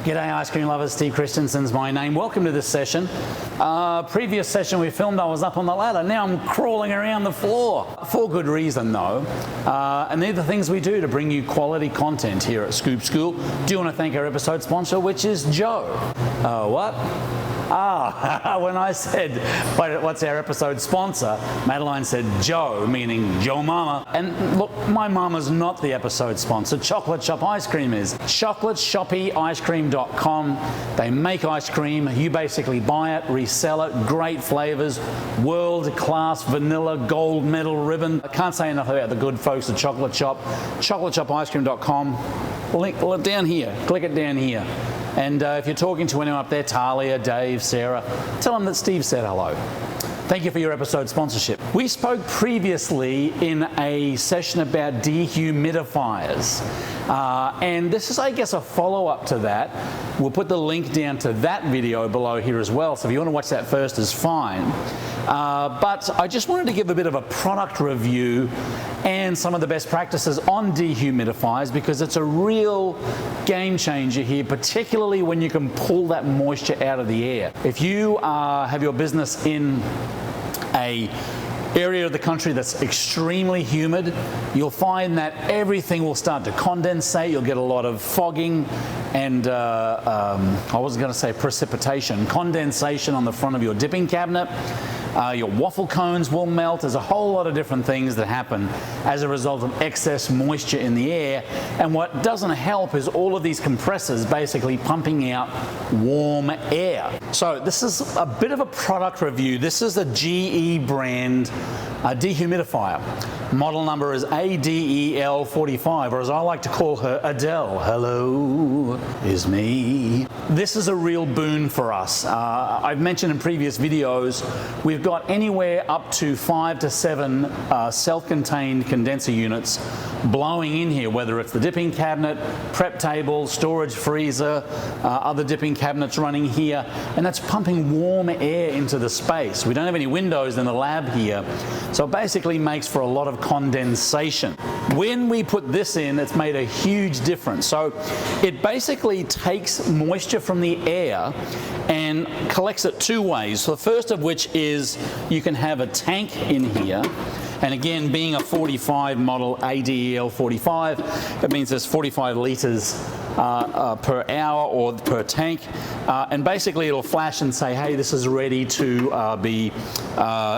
G'day ice cream lovers, Steve Christensen's my name. Welcome to this session. Previous session we filmed, I was up on the ladder. Now I'm crawling around the floor. For good reason though. And they're the things we do to bring you quality content here at Scoop School. Do want to thank our episode sponsor, which is Joe. What? When I said, what's our episode sponsor, Madeline said Joe, meaning Joe Mama. And look, my mama's not the episode sponsor. Chocolate Shop Ice Cream is. ChocolateShoppyIceCream.com. They make ice cream. You basically buy it, resell it. Great flavors. World-class vanilla gold medal ribbon. I can't say enough about the good folks at Chocolate Shop. ChocolateShoppIceCream.com. Link down here. Click it down here. And if you're talking to anyone up there, Talia, Dave, Sarah, tell them that Steve said hello. Thank you for your episode sponsorship. We spoke previously in a session about dehumidifiers. And this is, I guess, a follow-up to that. We'll put the link down to that video below here as well. So if you want to watch that first, is fine. But I just wanted to give a bit of a product review and some of the best practices on dehumidifiers, because it's a real game changer here, particularly when you can pull that moisture out of the air. If you have your business in an area of the country that's extremely humid, you'll find that everything will start to condensate. You'll get a lot of fogging and I wasn't going to say precipitation, condensation on the front of your dipping cabinet. Your waffle cones will melt. There's a whole lot of different things that happen as a result of excess moisture in the air. And what doesn't help is all of these compressors basically pumping out warm air. So this is a bit of a product review. This is a GE brand dehumidifier. Model number is Adel 45, or as I like to call her, Adele. Hello, is me. This is a real boon for us. I've mentioned in previous videos, we've got anywhere up to 5 to 7 self-contained condenser units blowing in here, whether it's the dipping cabinet, prep table, storage freezer, other dipping cabinets running here, and that's pumping warm air into the space. We don't have any windows in the lab here, so it basically makes for a lot of condensation. When we put this in, it's made a huge difference. So it basically takes moisture from the air and collects it two ways. So the first of which is you can have a tank in here. And again, being a 45 model Adel 45, it means there's 45 litres per hour or per tank. And basically it'll flash and say, hey, this is ready to be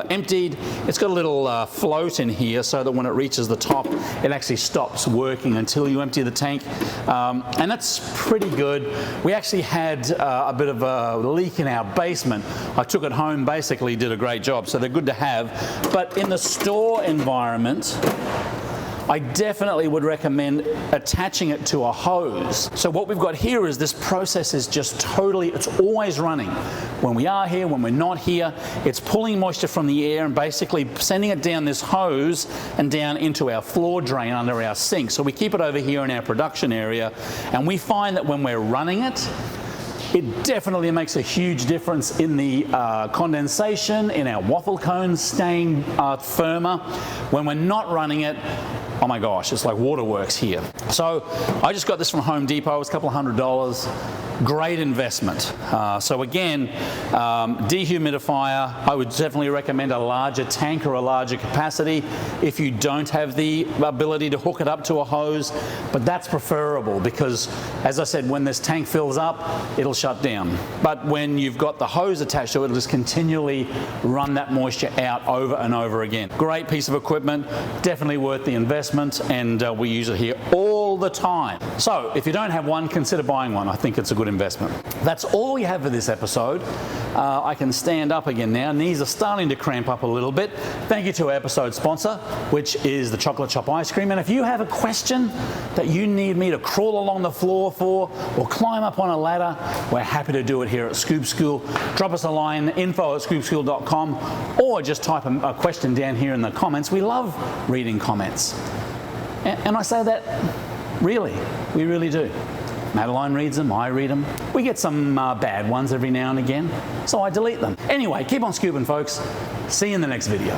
emptied. It's got a little float in here so that when it reaches the top, it actually stops working until you empty the tank. And that's pretty good. We actually had a bit of a leak in our basement. I took it home, basically did a great job. So they're good to have. But in the store environment, I definitely would recommend attaching it to a hose. So what we've got here is this process is just totally, it's always running. When we are here, when we're not here, it's pulling moisture from the air and basically sending it down this hose and down into our floor drain under our sink. So we keep it over here in our production area, and we find that when we're running it, it definitely makes a huge difference in the condensation, in our waffle cones staying firmer. When we're not running it, oh my gosh, it's like waterworks here. So I just got this from Home Depot. It was a couple of $100. Great investment. So again, dehumidifier, I would definitely recommend a larger tank or a larger capacity if you don't have the ability to hook it up to a hose, but that's preferable because, as I said, when this tank fills up, it'll shut down. But when you've got the hose attached to it, it'll just continually run that moisture out over and over again. Great piece of equipment, definitely worth the investment, and we use it here all the time. So if you don't have one, consider buying one. I think it's a good investment. That's all we have for this episode. I can stand up again now. Knees are starting to cramp up a little bit. Thank you to our episode sponsor, which is the Chocolate Shop Ice Cream. And if you have a question that you need me to crawl along the floor for or climb up on a ladder, we're happy to do it here at Scoop School. Drop us a line, info@scoopschool.com, or just type a question down here in the comments. We love reading comments. And I say that really, we really do. Madeline reads them, I read them. We get some bad ones every now and again, so I delete them. Anyway, keep on scooping, folks. See you in the next video.